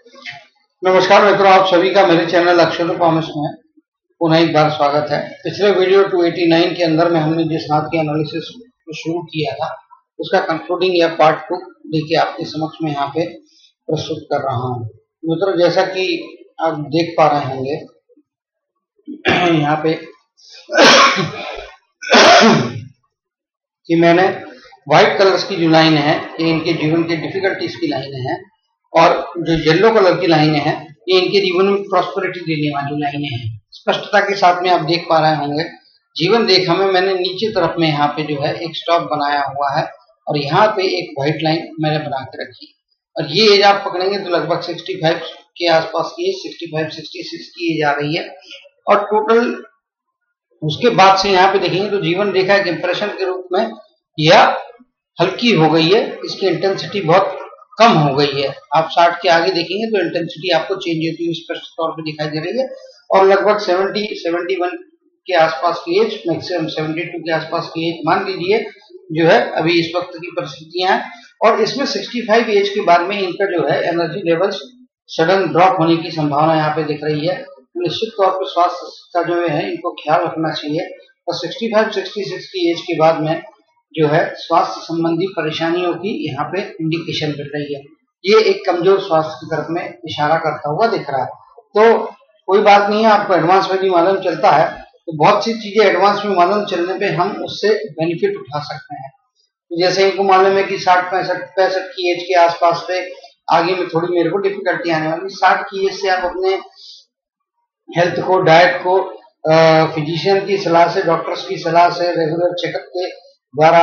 नमस्कार मित्रों, आप सभी का मेरे चैनल अक्षर कॉमर्स में पुनः एक बार स्वागत है। पिछले वीडियो 289 के अंदर में हमने जिस हाथ के एनालिसिस को शुरू किया था उसका कंक्लूडिंग या पार्ट 2 देखिए आपके समक्ष में यहाँ पे प्रस्तुत कर रहा हूँ। मित्रों, जैसा कि आप देख पा रहे होंगे यहाँ पे कि मैंने व्हाइट कलर्स की जो लाइन है ये इनके जीवन के डिफिकल्टीज की लाइनें हैं, और जो येलो कलर की लाइनें हैं ये इनके जीवन में प्रॉस्पेरिटी देने वाली लाइनें हैं। स्पष्टता के साथ में आप देख पा रहे होंगे जीवन रेखा में मैंने नीचे तरफ में यहाँ पे जो है एक स्टॉप बनाया हुआ है और यहाँ पे एक व्हाइट लाइन मैंने बना के रखी, और ये एज आप पकड़ेंगे तो लगभग 65 के आसपास की एज, 65-66 की एज आ रही है। और टोटल उसके बाद से यहाँ पे देखेंगे तो जीवन रेखा एक इंप्रेशन के रूप में यह हल्की हो गई है, इसकी इंटेंसिटी बहुत कम हो गई है। आप 60 के आगे देखेंगे तो इंटेंसिटी आपको चेंज होती हुई स्पष्ट तौर पे दिखाई दे रही है, और लगभग 70-71 के आसपास की एज, मैक्सिमम 72 के आसपास की एज मान लीजिए जो है अभी इस वक्त की परिस्थितियां हैं। और इसमें 65 एज के बाद में इनका जो है एनर्जी लेवल्स सडन ड्रॉप होने की संभावना यहाँ पे दिख रही है। निश्चित तौर पर स्वास्थ्य का जो है इनको ख्याल रखना चाहिए, और 65-66 की एज के बाद में जो है स्वास्थ्य संबंधी परेशानियों की यहाँ पे इंडिकेशन मिल रही है। ये एक कमजोर स्वास्थ्य की तरफ में इशारा करता हुआ दिख रहा है। तो कोई बात नहीं है, आपको एडवांस में भी मालूम चलता है तो बहुत सी चीजें एडवांस में मालूम चलने पे हम उससे बेनिफिट उठा सकते हैं। तो जैसे इनको मालूम है कि 60-65 की एज के आसपास पे आगे में थोड़ी मेरे को डिफिकल्टी आने वाली, 60 की एज से आप अपने हेल्थ को, डाइट को फिजिशियन की सलाह से, डॉक्टर्स की सलाह से, रेगुलर चेकअप के द्वारा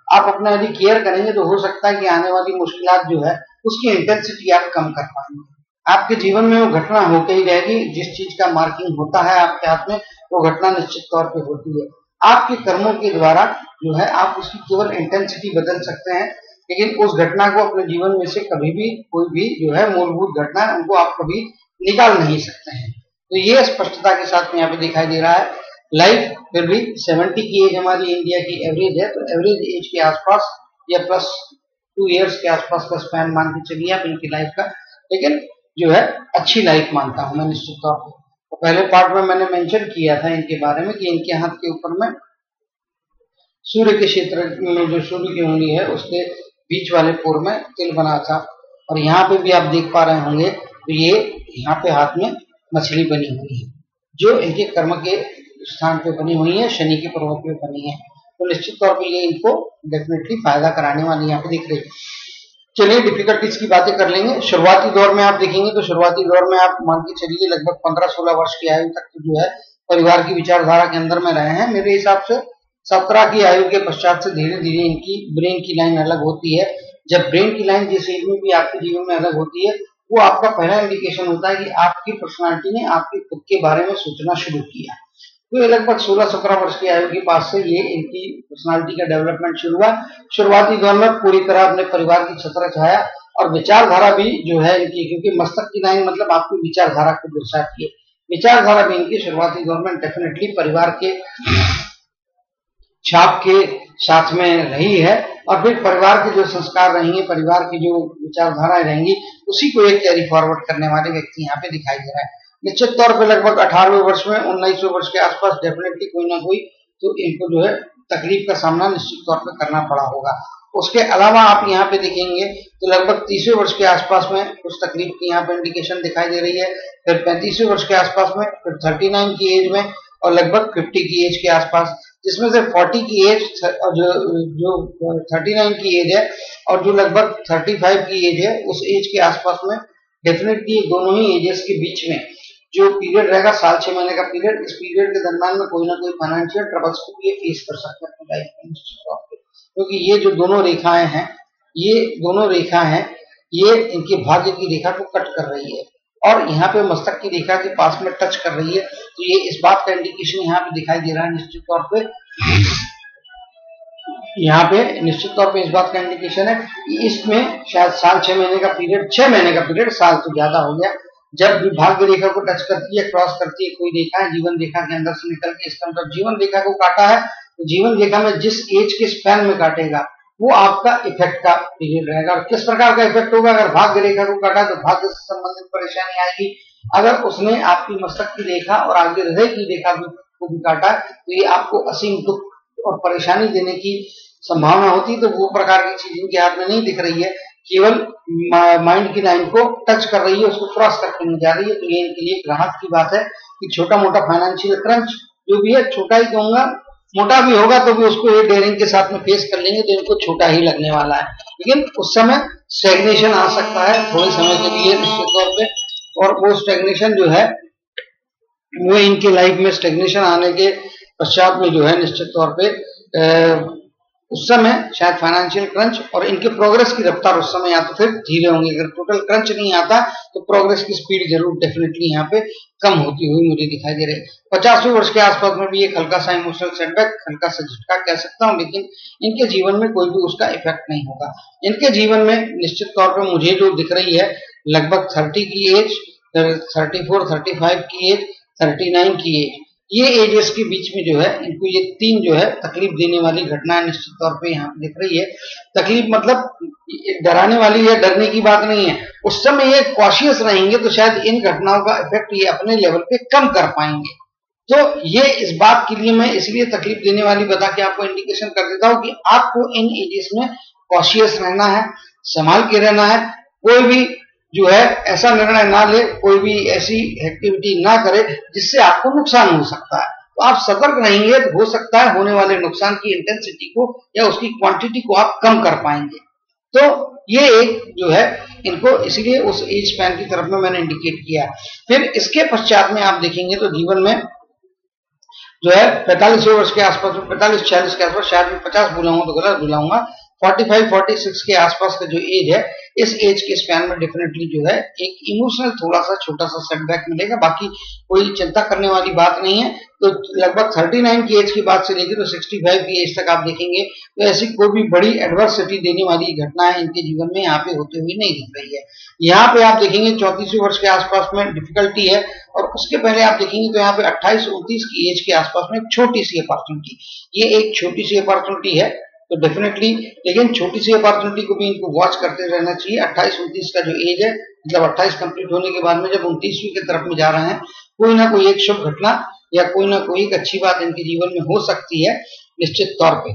आप अपना यदि केयर करेंगे तो हो सकता है कि आने वाली मुश्किलात जो है उसकी इंटेंसिटी आप कम कर पाएंगे। आपके जीवन में वो घटना होते ही रहेगी, जिस चीज का मार्किंग होता है आपके हाथ में वो घटना निश्चित तौर पे होती है। आपके कर्मों के द्वारा जो है आप उसकी केवल इंटेंसिटी बदल सकते हैं, लेकिन उस घटना को अपने जीवन में से कभी भी कोई भी जो है मूलभूत घटना है उनको आप कभी निकाल नहीं सकते हैं। तो ये स्पष्टता के साथ में यहाँ पे दिखाई दे रहा है। लाइफ फिर भी 70 की एज हमारी इंडिया की एवरेज है, तो एवरेज एज के आसपास या +2 इयर्स के आसपास का स्पैन मान के चलिए आप इनकी लाइफ का, लेकिन जो है अच्छी लाइफ मानता हूं मैं निश्चित तौर पर। तो पहले पार्ट में मैंने मेंशन किया था इनके बारे में कि इनके हाथ के ऊपर में सूर्य के क्षेत्र में जो सूर्य की उंगली है उसके बीच वाले पोर में तिल बना था, और यहाँ पे भी आप देख पा रहे होंगे तो ये यहाँ पे हाथ में मछली बनी हुई है जो इनके कर्म के स्थान पे बनी हुई है, शनि के पर्वत पे बनी है। तो निश्चित तौर पे ये इनको डेफिनेटली फायदा कराने वाली यहाँ पे दिख रही है। चलिए डिफिकल्टीज की बातें कर लेंगे। शुरुआती दौर में आप देखेंगे तो शुरुआती दौर में आप मान के चलिए लगभग 15-16 वर्ष की आयु तक जो है परिवार की विचारधारा के अंदर में रहे हैं। मेरे हिसाब से 17 की आयु के पश्चात से धीरे धीरे इनकी ब्रेन की लाइन अलग होती है। जब ब्रेन की लाइन जिस एज में भी आपके जीवन में अलग होती है वो आपका पहला इंडिकेशन होता है कि आपकी पर्सनालिटी ने आपके खुद के बारे में सोचना शुरू किया। तो ये लगभग 16-17 वर्ष की आयु के पास से ये इनकी पर्सनालिटी का डेवलपमेंट शुरू हुआ। शुरुआती दौर में पूरी तरह अपने परिवार की छत्र छाया और विचारधारा भी जो है इनकी, क्योंकि मस्तक की लाइन मतलब आपकी विचारधारा को दर्शाती है, विचारधारा भी इनकी शुरुआती दौर में डेफिनेटली परिवार के छाप के साथ में रही है, और फिर परिवार के जो संस्कार रहेंगे, परिवार की जो विचारधाराएं रहेंगी उसी को एक कैरी फॉरवर्ड करने वाले व्यक्ति यहाँ पे दिखाई दे रहा है। निश्चित तौर पे लगभग 18वें वर्ष में 19वें वर्ष के आसपास डेफिनेटली कोई ना कोई तो इनको जो है तकलीफ का सामना निश्चित तौर पे करना पड़ा होगा। उसके अलावा आप यहाँ पे देखेंगे तो लगभग 30वें वर्ष के आसपास में कुछ तकलीफ की यहाँ पे इंडिकेशन दिखाई दे रही है, फिर 35वें वर्ष के आसपास में, फिर 39 की एज में, और लगभग 50 की एज के आसपास, जिसमें से 40 की एज जो 39 की एज है और जो लगभग 35 की एज है उस एज के आसपास में डेफिनेटली दोनों ही एजेस के बीच में जो पीरियड रहेगा 6 महीने का पीरियड, इस पीरियड के दरम्यान में कोई ना कोई फाइनेंशियल ट्रबल्स को ये फेस कर सकते हैं अपनी लाइफ में, क्योंकि ये जो दोनों रेखाएं हैं ये इनके भाग्य की रेखा को कट कर रही है और यहाँ पे मस्तक की रेखा के पास में टच कर रही है। तो ये इस बात का इंडिकेशन यहाँ पे दिखाई दे रहा है निश्चित तौर पे, यहाँ पे निश्चित तौर पे इस बात का इंडिकेशन है कि इसमें शायद 6 महीने का पीरियड, 6 महीने का पीरियड, साल तो ज्यादा हो गया, जब भी भाग्य रेखा को टच करती है, क्रॉस करती है कोई रेखा है जीवन रेखा के अंदर से निकल के, इसका मतलब जीवन रेखा को काटा है, तो जीवन रेखा में जिस एज के स्पैन में काटेगा वो आपका इफेक्ट का पीरियड रहेगा। और किस प्रकार का इफेक्ट होगा? अगर भाग्य रेखा को काटा तो भाग्य से संबंधित परेशानी आएगी। अगर उसने आपकी मस्तक की रेखा और आगे हृदय की रेखा को भी काटा तो ये आपको असीम दुख और परेशानी देने की संभावना होती है। तो वो प्रकार की चीज इनके हाथ में नहीं दिख रही है, केवल माइंड की लाइन को टच कर रही है, उसको क्रॉस करके नहीं जा रही है। तो ये इनके लिए राहत की बात है कि छोटा मोटा फाइनेंशियल क्रंच जो भी है, छोटा ही कहूंगा, मोटा भी होगा तो भी उसको ये डेयरिंग के साथ में फेस कर लेंगे, तो इनको छोटा ही लगने वाला है। लेकिन उस समय स्टैग्नेशन आ सकता है थोड़े समय के लिए निश्चित तौर पे, और वो स्टैग्नेशन जो है वो इनके लाइफ में स्टैग्नेशन आने के पश्चात में जो है निश्चित तौर पे उस समय शायद फाइनेंशियल क्रंच और इनके प्रोग्रेस की रफ्तार उस समय या तो फिर धीरे होंगे। अगर टोटल क्रंच नहीं आता तो प्रोग्रेस की स्पीड जरूर डेफिनेटली यहाँ पे कम होती हुई मुझे दिखाई दे रही है। 50वें वर्ष के आसपास में भी एक हल्का सा इमोशनल सेटबैक, हल्का सा झटका कह सकता हूँ, लेकिन इनके जीवन में कोई भी उसका इफेक्ट नहीं होगा। इनके जीवन में निश्चित तौर पर मुझे जो दिख रही है लगभग 30 की एज, 34, 35 की एज, 39 की एज, ये एजेस के बीच में जो है इनको ये तीन जो है तकलीफ देने वाली घटना निश्चित तौर पे यहाँ दिख रही है। तकलीफ मतलब डराने वाली या डरने की बात नहीं है, उस समय ये कॉशियस रहेंगे तो शायद इन घटनाओं का इफेक्ट ये अपने लेवल पे कम कर पाएंगे। तो ये इस बात के लिए मैं इसलिए तकलीफ देने वाली बता के आपको इंडिकेशन कर देता हूँ कि आपको इन एजेस में कॉशियस रहना है, संभाल के रहना है, कोई भी जो है ऐसा निर्णय ना ले, कोई भी ऐसी एक्टिविटी ना करे जिससे आपको नुकसान हो सकता है। तो आप सतर्क रहेंगे तो हो सकता है होने वाले नुकसान की इंटेंसिटी को या उसकी क्वांटिटी को आप कम कर पाएंगे। तो ये एक जो है इनको इसलिए उस एज स्पैन की तरफ में मैंने इंडिकेट किया। फिर इसके पश्चात में आप देखेंगे तो जीवन में जो है 45वें वर्ष के आसपास, 45-46 के आसपास, शायद मैं 50 बुलाऊंगा तो गलत बुलाऊंगा, 45-46 के आसपास का जो एज है, इस एज के स्पैन में डेफिनेटली जो है एक इमोशनल थोड़ा सा छोटा सा सेटबैक मिलेगा, बाकी कोई चिंता करने वाली बात नहीं है। तो लगभग 39 की एज की बात से लेकर तो 65 की एज तक आप देखेंगे तो ऐसी कोई भी बड़ी एडवर्सिटी देने वाली घटना है इनके जीवन में यहाँ पे होते हुए नहीं दिख रही है। यहाँ पे आप देखेंगे 34वें वर्ष के आसपास में डिफिकल्टी है, और उसके पहले आप देखेंगे तो यहाँ पे 28-29 की एज के आसपास में छोटी सी अपॉर्चुनिटी, ये एक छोटी सी अपॉर्चुनिटी है तो डेफिनेटली, लेकिन छोटी सी अपॉर्चुनिटी को भी इनको वॉच करते रहना चाहिए। 28-29 का जो एज है, मतलब 28 कंप्लीट होने के बाद में जब 29वीं की तरफ में जा रहे हैं, कोई ना कोई एक शुभ घटना या कोई ना कोई एक अच्छी बात इनके जीवन में हो सकती है निश्चित तौर पे।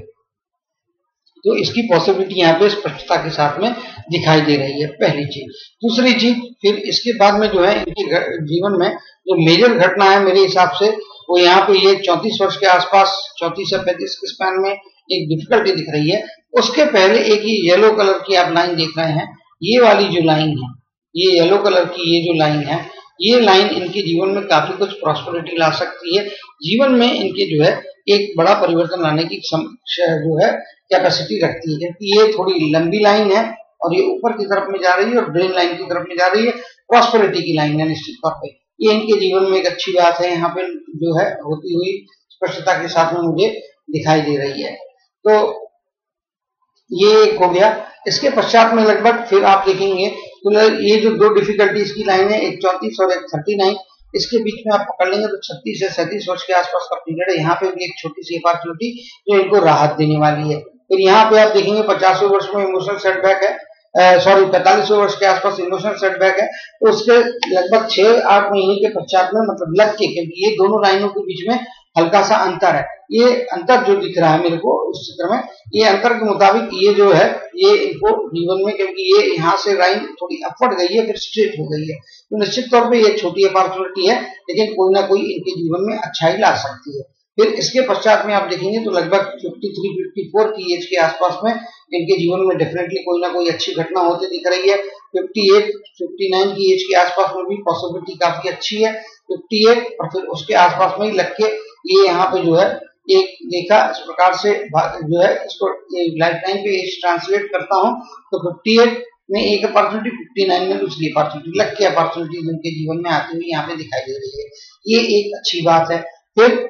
तो इसकी पॉसिबिलिटी यहाँ पे स्पष्टता के साथ में दिखाई दे रही है, पहली चीज। दूसरी चीज, फिर इसके बाद में जो है इनके जीवन में जो मेजर घटना है मेरे हिसाब से वो यहाँ पे ये 34 वर्ष के आसपास, 34 से 35 के स्पैन में एक डिफिकल्टी दिख रही है। उसके पहले एक ही येलो कलर की आप लाइन देख रहे हैं, ये वाली जो लाइन है, ये येलो कलर की ये जो लाइन है, ये लाइन इनके जीवन में काफी कुछ प्रॉस्पेरिटी ला सकती है। जीवन में इनके जो है एक बड़ा परिवर्तन लाने की जो है कैपेसिटी रखती है, क्योंकि ये थोड़ी लंबी लाइन है और ये ऊपर की तरफ में जा रही है और ब्रेन लाइन की तरफ में जा रही है, प्रॉस्पेरिटी की लाइन है निश्चित तौर पे। ये इनके जीवन में एक अच्छी बात है, यहाँ पे जो है होती हुई स्पष्टता के साथ में मुझे दिखाई दे रही है। तो ये एक हो गया। इसके पश्चात में लगभग फिर आप देखेंगे तो ये जो दो डिफिकल्टीज की लाइन है, एक 34 और एक 39, इसके बीच में आप पकड़ लेंगे तो 36 से 37 वर्ष के आसपास का पीरियड है। यहाँ पे भी एक छोटी सी अपॉर्चुनिटी जो इनको राहत देने वाली है। फिर यहाँ पे आप देखेंगे 50वें वर्ष में इमोशनल सेटबैक है, 45वें वर्ष के आसपास इमोशनल सेटबैक है, तो उसके लगभग 6-8 महीने के पश्चात में मतलब लग के, क्योंकि ये दोनों लाइनों के बीच में हल्का सा अंतर है, ये अंतर जो दिख रहा है मेरे को इस चित्र में, ये अंतर के मुताबिक ये जो है ये इनको जीवन में, क्योंकि ये यहाँ से लाइन थोड़ी अपवर्ड गई है फिर स्ट्रेट हो गई है, तो निश्चित तौर पे ये छोटी अपॉर्चुनिटी है, लेकिन कोई ना कोई इनके जीवन में अच्छाई ला सकती है। फिर इसके पश्चात में आप देखेंगे तो लगभग 53-54 की एज के आसपास में इनके जीवन में डेफिनेटली कोई ना कोई अच्छी घटना होती दिख रही है। 58-59 की एज के आसपास में भी पॉसिबिलिटी काफी अच्छी है, 58 और फिर उसके आसपास में ही लग के ये यहाँ पे जो है एक देखा इस प्रकार से जो है इसको लाइफ लाइन पे एज ट्रांसलेट करता हूँ तो 58 में एक अपॉर्चुनिटी, 59 में दूसरी अपॉर्चुनिटी, लग के अपॉर्चुनिटी जिनके जीवन में आती हुई यहाँ पे दिखाई दे रही है, ये एक अच्छी बात है। फिर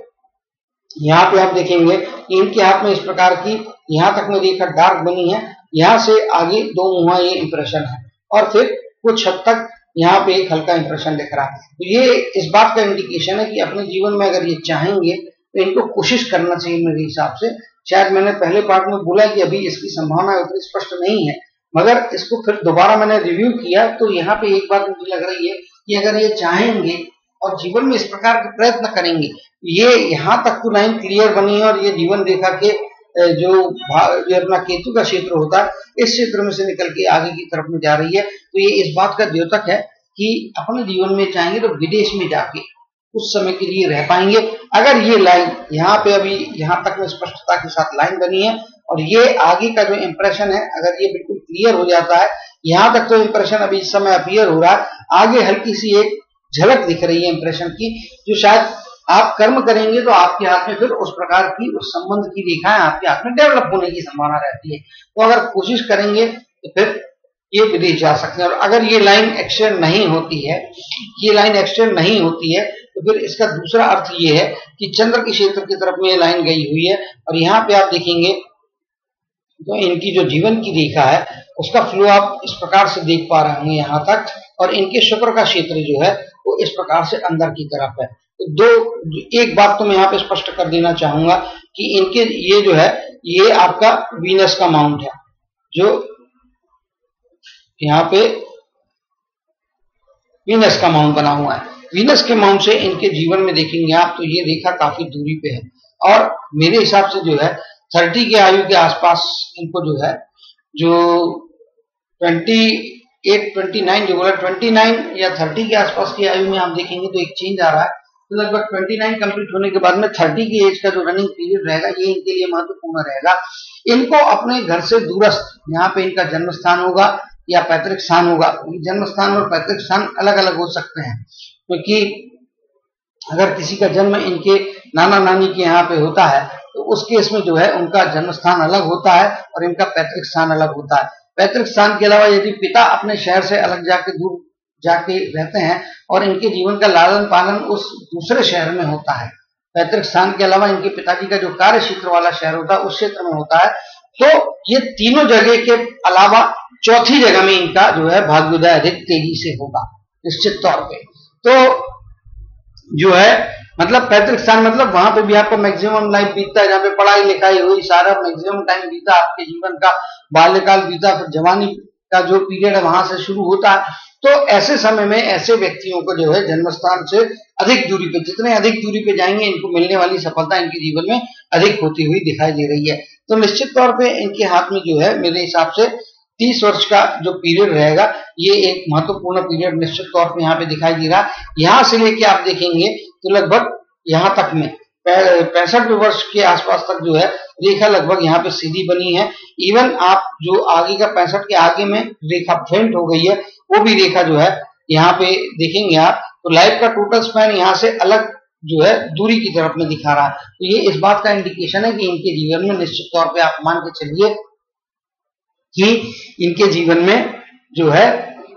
यहाँ पे आप देखेंगे कि इनके हाथ में इस प्रकार की यहाँ तक में रेखा डार्क बनी है, यहाँ से आगे दो मुहा ये इंप्रेशन है और फिर कुछ हद तक यहाँ पे एक हल्का इंप्रेशन दिख रहा है। तो ये इस बात का इंडिकेशन है कि अपने जीवन में अगर ये चाहेंगे तो इनको कोशिश करना चाहिए मेरे हिसाब से शायद मैंने पहले पार्ट में बोला कि अभी इसकी संभावना उतनी स्पष्ट नहीं है, मगर इसको फिर दोबारा मैंने रिव्यू किया तो यहाँ पे एक बात मुझे लग रही है कि अगर ये चाहेंगे और जीवन में इस प्रकार के प्रयत्न करेंगे, ये यहाँ तक तो लाइन क्लियर बनी है और ये जीवन रेखा के जो अपना केतु का क्षेत्र होता है इस क्षेत्र में से निकल के आगे की तरफ में जा रही है, तो ये इस बात का द्योतक है कि अपने जीवन में चाहेंगे तो विदेश में जाके उस समय के लिए रह पाएंगे। अगर ये लाइन यहाँ पे अभी यहाँ तक में स्पष्टता के साथ लाइन बनी है और ये आगे का जो इंप्रेशन है अगर ये बिल्कुल क्लियर हो जाता है, यहाँ तक तो इंप्रेशन अभी इस समय अपीयर हो रहा है, आगे हल्की सी एक झलक दिख रही है इंप्रेशन की, जो शायद आप कर्म करेंगे तो आपके हाथ में फिर उस प्रकार की उस संबंध की रेखाएं आपके हाथ में डेवलप होने की संभावना रहती है। तो अगर कोशिश करेंगे तो फिर ये विदेश जा सकते हैं। और अगर ये लाइन एक्सटेंड नहीं होती है, ये लाइन एक्सटेंड नहीं होती है तो फिर इसका दूसरा अर्थ ये है कि चंद्र के क्षेत्र की तरफ में ये लाइन गई हुई है और यहाँ पे आप देखेंगे तो इनकी जो जीवन की रेखा है उसका फ्लो आप इस प्रकार से देख पा रहे होंगे यहाँ तक, और इनके शुक्र का क्षेत्र जो है वो इस प्रकार से अंदर की तरफ है। तो एक बात तो मैं यहाँ पे स्पष्ट कर देना चाहूंगा कि इनके ये जो है ये आपका वीनस का माउंट है, जो यहाँ पे वीनस का माउंट बना हुआ है। वीनस के माउंट से इनके जीवन में देखेंगे आप तो ये रेखा काफी दूरी पे है और मेरे हिसाब से जो है 30 के आयु के आसपास इनको जो है जो 29 जो बोला 29 या 30 के आसपास की आयु में आप देखेंगे तो एक चेंज आ रहा है। तो लगभग 29 कंप्लीट होने के बाद में 30 की एज का जो रनिंग पीरियड रहेगा ये इनके लिए महत्वपूर्ण रहेगा। इनको अपने घर से दूरस्थ यहाँ पे इनका जन्म स्थान होगा या पैतृक स्थान होगा। जन्म स्थान और पैतृक स्थान अलग अलग हो सकते हैं, क्योंकि अगर किसी का जन्म इनके नाना नानी के यहाँ पे होता है तो उस केस में जो है उनका जन्म स्थान अलग होता है और इनका पैतृक स्थान अलग होता है। पैतृक स्थान के अलावा यदि पिता अपने शहर से अलग जाके दूर जाके रहते हैं और इनके जीवन का लालन पालन उस दूसरे शहर में होता है, पैतृक स्थान के अलावा इनके पिताजी का जो कार्य क्षेत्र वाला शहर होता है उस क्षेत्र में होता है, तो ये तीनों जगह के अलावा चौथी जगह में इनका जो है भाग्योदय अधिक तेजी से होगा निश्चित तौर पे। तो जो है मतलब पैतृक स्थान मतलब वहां पे भी आपका मैक्सिमम लाइफ बीतता है, जहाँ पे पढ़ाई लिखाई हुई, सारा मैक्सिमम टाइम बीता, आपके जीवन का बाल्यकाल बीता, फिर जवानी का जो पीरियड है वहां से शुरू होता है। तो ऐसे समय में ऐसे व्यक्तियों को जो है जन्म स्थान से अधिक दूरी पे, जितने अधिक दूरी पे जाएंगे इनको मिलने वाली सफलता इनके जीवन में अधिक होती हुई दिखाई दे रही है। तो निश्चित तौर पे इनके हाथ में जो है मेरे हिसाब से 30 वर्ष का जो पीरियड रहेगा ये एक महत्वपूर्ण पीरियड निश्चित तौर पे यहाँ पे दिखाई दे रहा है। यहाँ से लेके आप देखेंगे तो लगभग यहाँ तक में 65 वर्ष के आसपास तक जो है रेखा लगभग यहाँ पे सीधी बनी है। इवन आप जो आगे का 65 के आगे में रेखा फेंट हो गई है वो भी रेखा जो है यहाँ पे देखेंगे आप तो लाइफ का टोटल स्पैन यहाँ से अलग जो है दूरी की तरफ में दिखा रहा है। तो ये इस बात का इंडिकेशन है कि इनके जीवन में निश्चित तौर पे आप मान के चलिए कि इनके जीवन में जो है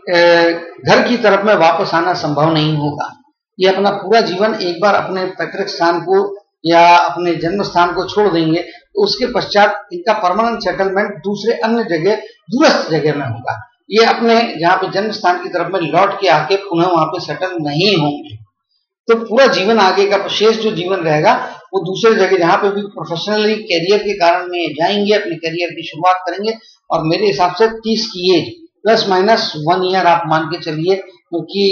घर की तरफ में वापस आना संभव नहीं होगा। ये अपना पूरा जीवन एक बार अपने पैतृक स्थान को या अपने जन्म स्थान को छोड़ देंगे तो उसके पश्चात इनका परमानेंट सेटलमेंट दूसरे अन्य जगह दूरस्थ जगह में होगा। ये अपने जहाँ पे जन्म स्थान की तरफ में लौट के आके पुनः वहां पे सेटल नहीं होंगे। तो पूरा जीवन आगे का शेष जो जीवन रहेगा वो दूसरे जगह जहाँ पे भी प्रोफेशनली कैरियर के कारण में जाएंगे, अपने कैरियर की शुरुआत करेंगे। और मेरे हिसाब से 30 की एज प्लस माइनस 1 ईयर आप मान के चलिए, क्योंकि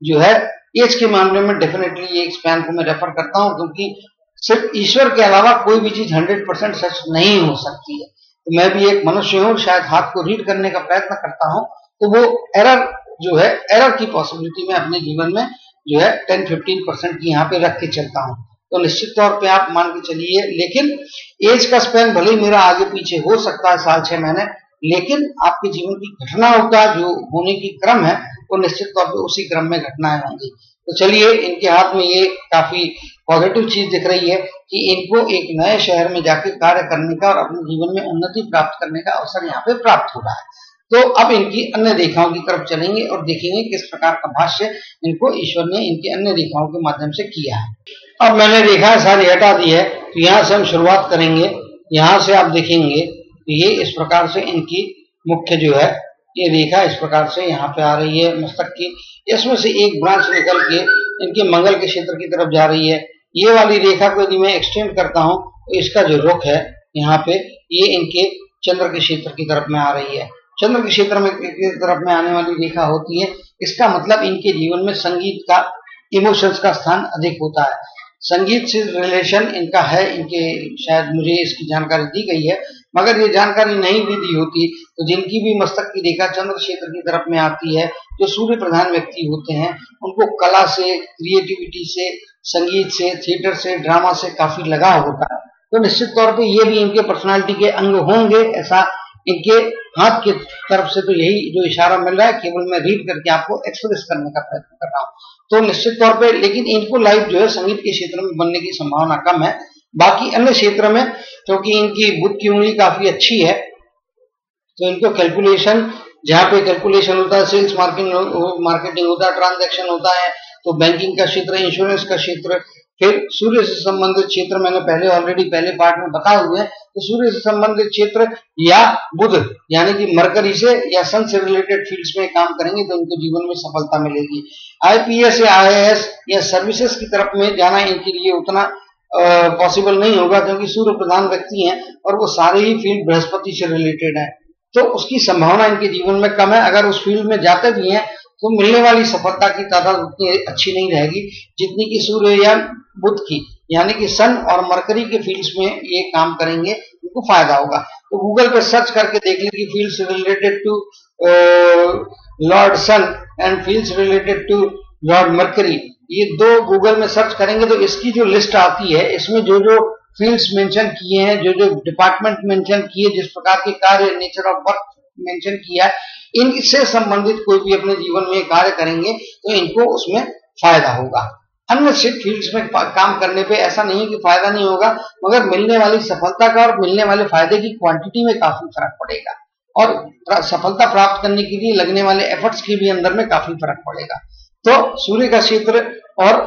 जो है एज के मामले में डेफिनेटली ये स्पैन को मैं रेफर करता हूँ, क्योंकि सिर्फ ईश्वर के अलावा कोई भी चीज 100% सच नहीं हो सकती है। तो मैं भी एक मनुष्य हूँ, शायद हाथ को रीड करने का प्रयत्न करता हूँ तो वो एरर जो है एरर की पॉसिबिलिटी में अपने जीवन में जो है 10-15% की यहाँ पे रख के चलता हूँ। तो निश्चित तौर पे आप मान के चलिए, लेकिन एज का स्पैन भले ही मेरा आगे पीछे हो सकता है 6 महीने, लेकिन आपके जीवन की घटनाओं का जो होने की क्रम है वो निश्चित तौर पे उसी क्रम में घटनाएं होंगी। तो चलिए, इनके हाथ में ये काफी पॉजिटिव चीज दिख रही है कि इनको एक नए शहर में जाके कार्य करने का और अपने जीवन में उन्नति प्राप्त करने का अवसर यहाँ पे प्राप्त हो रहा है। तो अब इनकी अन्य रेखाओं की तरफ चलेंगे और देखेंगे किस प्रकार का भाष्य इनको ईश्वर ने इनके अन्य रेखाओं के माध्यम से किया है। अब मैंने रेखाएं सारी हटा दी है, तो यहाँ से हम शुरुआत करेंगे। यहाँ से आप देखेंगे तो ये इस प्रकार से इनकी मुख्य जो है ये रेखा इस प्रकार से यहाँ पे आ रही है मस्तक की। इसमें से एक ब्रांच निकल के इनके मंगल के क्षेत्र की तरफ जा रही है। ये वाली रेखा को यदि मैं एक्सटेंड करता हूँ तो इसका जो रुख है यहाँ पे ये इनके चंद्र के क्षेत्र की तरफ में आ रही है। चंद्र के क्षेत्र में की तरफ में आने वाली रेखा होती है, इसका मतलब इनके जीवन में संगीत का, इमोशंस का स्थान अधिक होता है। संगीत से रिलेशन इनका है, इनके शायद मुझे इसकी जानकारी दी गई है, मगर ये जानकारी नहीं भी दी होती तो जिनकी भी मस्तक की रेखा चंद्र क्षेत्र की तरफ में आती है, जो सूर्य प्रधान व्यक्ति होते हैं, उनको कला से, क्रिएटिविटी से, संगीत से, थिएटर से, ड्रामा से काफी लगाव होता है। तो निश्चित तौर पे ये भी इनके पर्सनालिटी के अंग होंगे, ऐसा इनके हाथ की तरफ से तो यही जो इशारा मिल रहा है, केवल मैं रीड करके आपको एक्सप्रेस करने का प्रयत्न कर रहा हूँ। तो निश्चित तौर पे लेकिन इनको लाइफ जो है संगीत के क्षेत्र में बनने की संभावना कम है। बाकी अन्य क्षेत्र में क्योंकि इनकी बुध की उंगली काफी अच्छी है, तो इनको कैलकुलेशन, जहाँ पे कैलकुलेशन होता है, सेल्स मार्केटिंग होता है, ट्रांजैक्शन होता है, तो बैंकिंग का क्षेत्र, इंश्योरेंस का क्षेत्र, फिर सूर्य से संबंधित क्षेत्र मैंने पहले पार्ट में बताए हुए हैं। तो सूर्य से संबंधित क्षेत्र या बुध यानी कि मरकरी से या सन से रिलेटेड फील्ड्स में काम करेंगे तो इनको जीवन में सफलता मिलेगी। आईपीएस या आईएएस या सर्विसेज की तरफ में जाना इनके लिए उतना पॉसिबल नहीं होगा, क्योंकि सूर्य प्रधान व्यक्ति हैं और वो सारे ही फील्ड बृहस्पति से रिलेटेड है, तो उसकी संभावना इनके जीवन में कम है। अगर उस फील्ड में जाते भी हैं तो मिलने वाली सफलता की तादाद उतनी अच्छी नहीं रहेगी जितनी कि सूर्य या बुध की, यानी कि सन और मरकरी के फील्ड्स में ये काम करेंगे, उनको फायदा होगा। तो गूगल पे सर्च करके देख लीजिए fields related to Lord Sun and fields related to Lord Mercury, ये दो गूगल में सर्च करेंगे तो इसकी जो लिस्ट आती है, इसमें जो जो फील्ड्स मेंशन किए हैं, जो जो डिपार्टमेंट मेंशन किए, जिस प्रकार के कार्य, नेचर ऑफ वर्क मेंशन किया है, इनसे संबंधित कोई भी अपने जीवन में कार्य करेंगे तो इनको उसमें फायदा होगा। अन्य फील्ड्स में काम करने पे ऐसा नहीं है कि फायदा नहीं होगा, मगर मिलने वाली सफलता का और मिलने वाले फायदे की क्वांटिटी में काफी फर्क पड़ेगा और सफलता प्राप्त करने के लिए लगने वाले एफर्ट्स की भी अंदर में काफी फर्क पड़ेगा। तो सूर्य का क्षेत्र और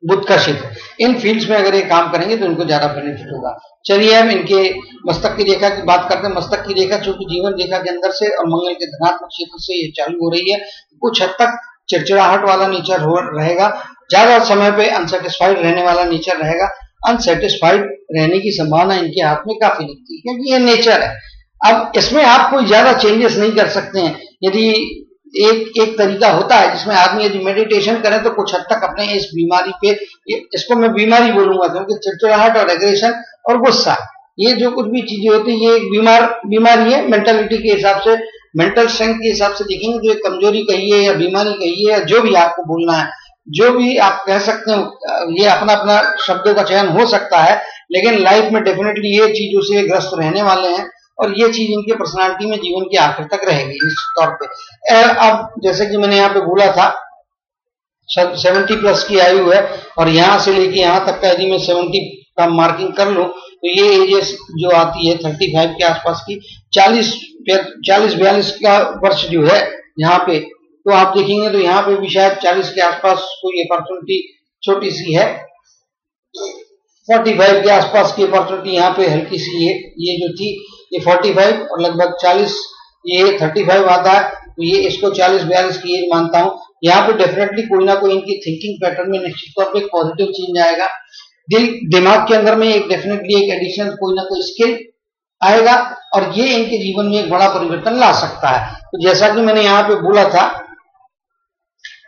बुध का क्षेत्र, इन फील्ड्स में अगर ये काम करेंगे तो इनको ज्यादा बेनिफिट होगा। चलिए हम इनके मस्तक की रेखा की बात करते हैं। मस्तक की रेखा चूंकि जीवन रेखा के अंदर से और मंगल के धनात्मक क्षेत्र से ये चालू हो रही है, कुछ हद तक चिड़चिड़ाहट वाला नेचर रहेगा, ज्यादा समय पे अनसेटिस्फाइड रहने वाला नेचर रहेगा। अनसेटिस्फाइड रहने की संभावना इनके हाथ में काफी दिखती है क्योंकि ये नेचर है। अब इसमें आप कोई ज्यादा चेंजेस नहीं कर सकते हैं। यदि एक तरीका होता है जिसमें आदमी यदि मेडिटेशन करे तो कुछ हद तक अपने इस बीमारी पे, इसको मैं बीमारी बोलूंगा क्योंकि चिड़चिड़ाहट और एग्रेशन और गुस्सा, ये जो कुछ भी चीजें होती है ये एक बीमारी है। मेंटालिटी के हिसाब से, मेंटल स्ट्रेंथ के हिसाब से देखेंगे तो एक कमजोरी कहिए या बीमारी कहिए या जो भी आपको बोलना है, जो भी आप कह सकते हो, ये अपना अपना शब्दों का चयन हो सकता है, लेकिन लाइफ में डेफिनेटली ये चीजों से ग्रस्त रहने वाले हैं और ये चीज इनके पर्सनालिटी में जीवन के आखिर तक रहेगी निश्चित तौर पे। अब जैसे कि मैंने यहाँ पे बोला था 70 प्लस की आयु है और यहाँ से लेके यहाँ तक का यदि मैं 70 का मार्किंग कर लूं तो ये एजेस जो आती है 35 के आसपास की, 40-42 का वर्ष जो है यहाँ पे, तो आप देखेंगे तो यहाँ पे भी शायद 40 के आसपास कोई अपॉर्चुनिटी छोटी सी है, 45 के आसपास की अपॉर्चुनिटी यहाँ पे हल्की सी है, ये जो थी ये 45 और लगभग 40, ये 35 आता है तो ये इसको 40-42 की एज मानता हूँ। यहाँ पे डेफिनेटली कोई ना कोई इनकी थिंकिंग पैटर्न में निश्चित तौर पे पॉजिटिव चेंज आएगा। दिमाग के अंदर में एक डेफिनेटली एक एडिशनल कोई ना कोई स्किल आएगा और ये इनके जीवन में एक बड़ा परिवर्तन ला सकता है। तो जैसा कि मैंने यहाँ पे बोला था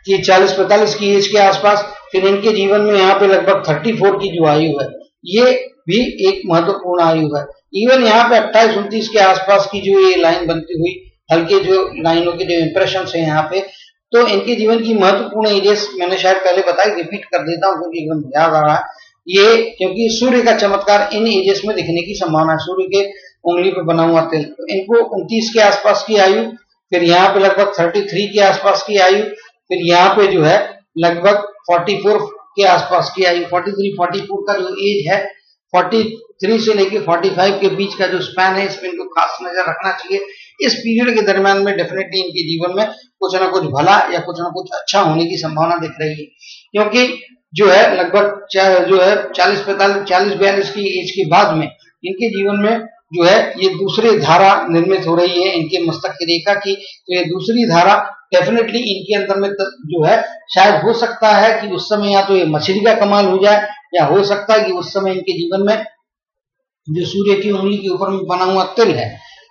कि 40-45 की एज के आसपास, फिर इनके जीवन में यहाँ पे लगभग 34 की जो आयु है ये भी एक महत्वपूर्ण आयु है। इवन यहाँ पे 28-29 के आसपास की जो ये लाइन बनती हुई हल्के जो लाइनों के जो इंप्रेशन है यहाँ पे, तो इनके जीवन की महत्वपूर्ण एजेस मैंने शायद पहले बताई, रिपीट कर देता हूँ क्योंकि एकदम याद आ रहा है ये, क्योंकि सूर्य का चमत्कार इन एजेस में दिखने की संभावना है। सूर्य के उंगली पे बना हुआ तिल, तो इनको 29 के आसपास की आयु, फिर यहाँ पे लगभग 33 के आसपास की आयु, फिर यहाँ पे जो है लगभग 44 के आसपास की आयु, 43-44 का जो एज है, 43 से लेके 45 के बीच का जो स्पैन है, इस पे इनको खास नजर रखना चाहिए। इस पीरियड के दरमियान में डेफिनेटली इनके जीवन में कुछ ना कुछ भला या कुछ ना कुछ अच्छा होने की संभावना दिख रही है, क्योंकि जो है लगभग जो है 40-42 की एज के बाद में इनके जीवन में जो है ये दूसरी धारा निर्मित हो रही है इनके मस्तक की रेखा की। तो ये दूसरी धारा डेफिनेटली इनके अंदर में जो है शायद हो सकता है कि उस समय या तो ये मछली का कमाल हो जाए, या हो सकता है कि उस समय इनके जीवन में जो सूर्य की उंगली के ऊपर में बना हुआ तिल है,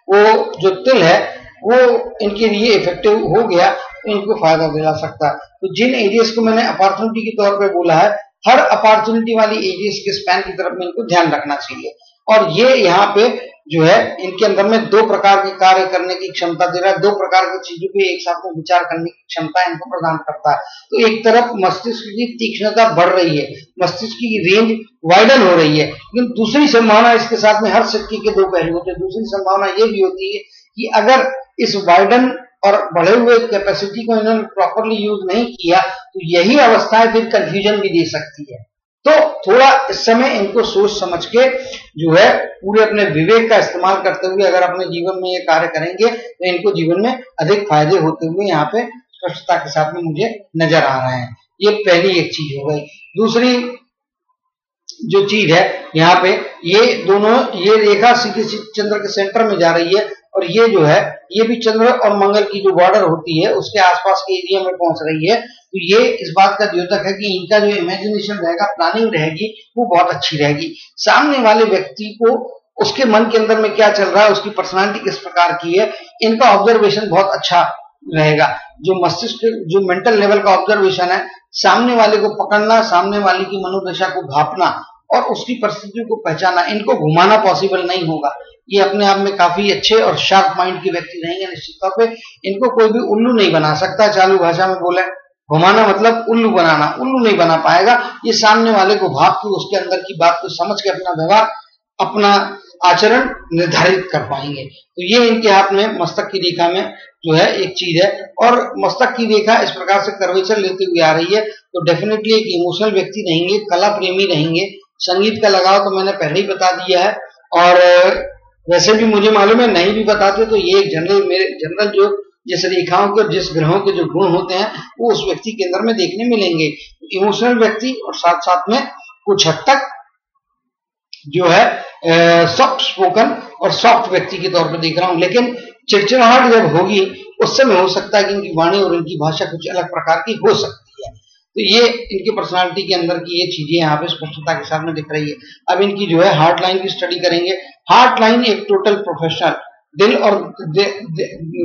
वो जो तिल है वो इनके लिए इफेक्टिव हो गया तो इनको फायदा दिला सकता है। तो जिन एरियाज को मैंने अपॉर्चुनिटी के तौर पे बोला है, हर अपॉर्चुनिटी वाली एरियाज के स्पैन की तरफ में इनको ध्यान रखना चाहिए। और ये यहाँ पे जो है इनके अंदर में दो प्रकार के कार्य करने की क्षमता दे रहा है, दो प्रकार की चीजों पे एक साथ में विचार करने की क्षमता इनको प्रदान करता है। तो एक तरफ मस्तिष्क की तीक्ष्णता बढ़ रही है, मस्तिष्क की रेंज वाइडन हो रही है, लेकिन दूसरी संभावना इसके साथ में हर सिक्के के दो पहलू होते हैं। दूसरी संभावना ये भी होती है कि अगर इस वाइडन और बढ़े हुए कैपेसिटी को इन्होंने प्रॉपरली यूज नहीं किया तो यही अवस्थाएं फिर कंफ्यूजन भी दे सकती है। तो थोड़ा इस समय इनको सोच समझ के जो है पूरे अपने विवेक का इस्तेमाल करते हुए अगर अपने जीवन में ये कार्य करेंगे तो इनको जीवन में अधिक फायदे होते हुए यहाँ पे स्पष्टता के साथ में मुझे नजर आ रहे हैं। ये पहली एक चीज हो गई। दूसरी जो चीज है यहाँ पे ये दोनों, ये रेखा सीधे चंद्र के सेंटर में जा रही है और ये जो है ये भी चंद्र और मंगल की जो बॉर्डर होती है उसके आसपास के एरिया में पहुंच रही है। तो ये इस बात का द्योतक है कि इनका जो इमेजिनेशन रहेगा, प्लानिंग रहेगी, वो बहुत अच्छी रहेगी। सामने वाले व्यक्ति को उसके मन के अंदर में क्या चल रहा है, उसकी पर्सनालिटी किस प्रकार की है, इनका ऑब्जर्वेशन बहुत अच्छा रहेगा। जो मस्तिष्क, जो मेंटल लेवल का ऑब्जर्वेशन है, सामने वाले को पकड़ना, सामने वाले की मनोदशा को भापना और उसकी परिस्थितियों को पहचाना, इनको घुमाना पॉसिबल नहीं होगा। ये अपने आप में काफी अच्छे और शार्प माइंड के व्यक्ति रहेंगे। निश्चित तौर पे इनको कोई भी उल्लू नहीं बना सकता। चालू भाषा में बोले, घुमाना मतलब उल्लू बनाना, उल्लू नहीं बना पाएगा। ये सामने वाले को भाप के उसके अंदर की बात को समझ के अपना व्यवहार, अपना आचरण निर्धारित कर पाएंगे। तो ये इनके हाथ में मस्तक की रेखा में जो है एक चीज है। और मस्तक की रेखा इस प्रकार से कर्वेचर लेते हुए आ रही है तो डेफिनेटली एक इमोशनल व्यक्ति रहेंगे, कला प्रेमी रहेंगे। संगीत का लगाव तो मैंने पहले ही बता दिया है और वैसे भी मुझे मालूम है नहीं भी बताते तो ये जनरल जो जिस रेखाओं के, जिस ग्रहों के जो गुण होते हैं वो उस व्यक्ति के अंदर में देखने मिलेंगे। इमोशनल व्यक्ति और साथ साथ में कुछ हद तक जो है सॉफ्ट स्पोकन और सॉफ्ट व्यक्ति के तौर पर देख रहा हूं। लेकिन चिड़चिड़ाहट जब होगी उस समय हो सकता है कि इनकी वाणी और इनकी भाषा कुछ अलग प्रकार की हो सकती है। तो ये इनकी पर्सनालिटी के अंदर की ये चीजें यहाँ पे स्पष्टता के साथ में दिख रही है। अब इनकी जो है हार्ट लाइन की स्टडी करेंगे। हार्ट लाइन एक टोटल प्रोफेशनल, दिल और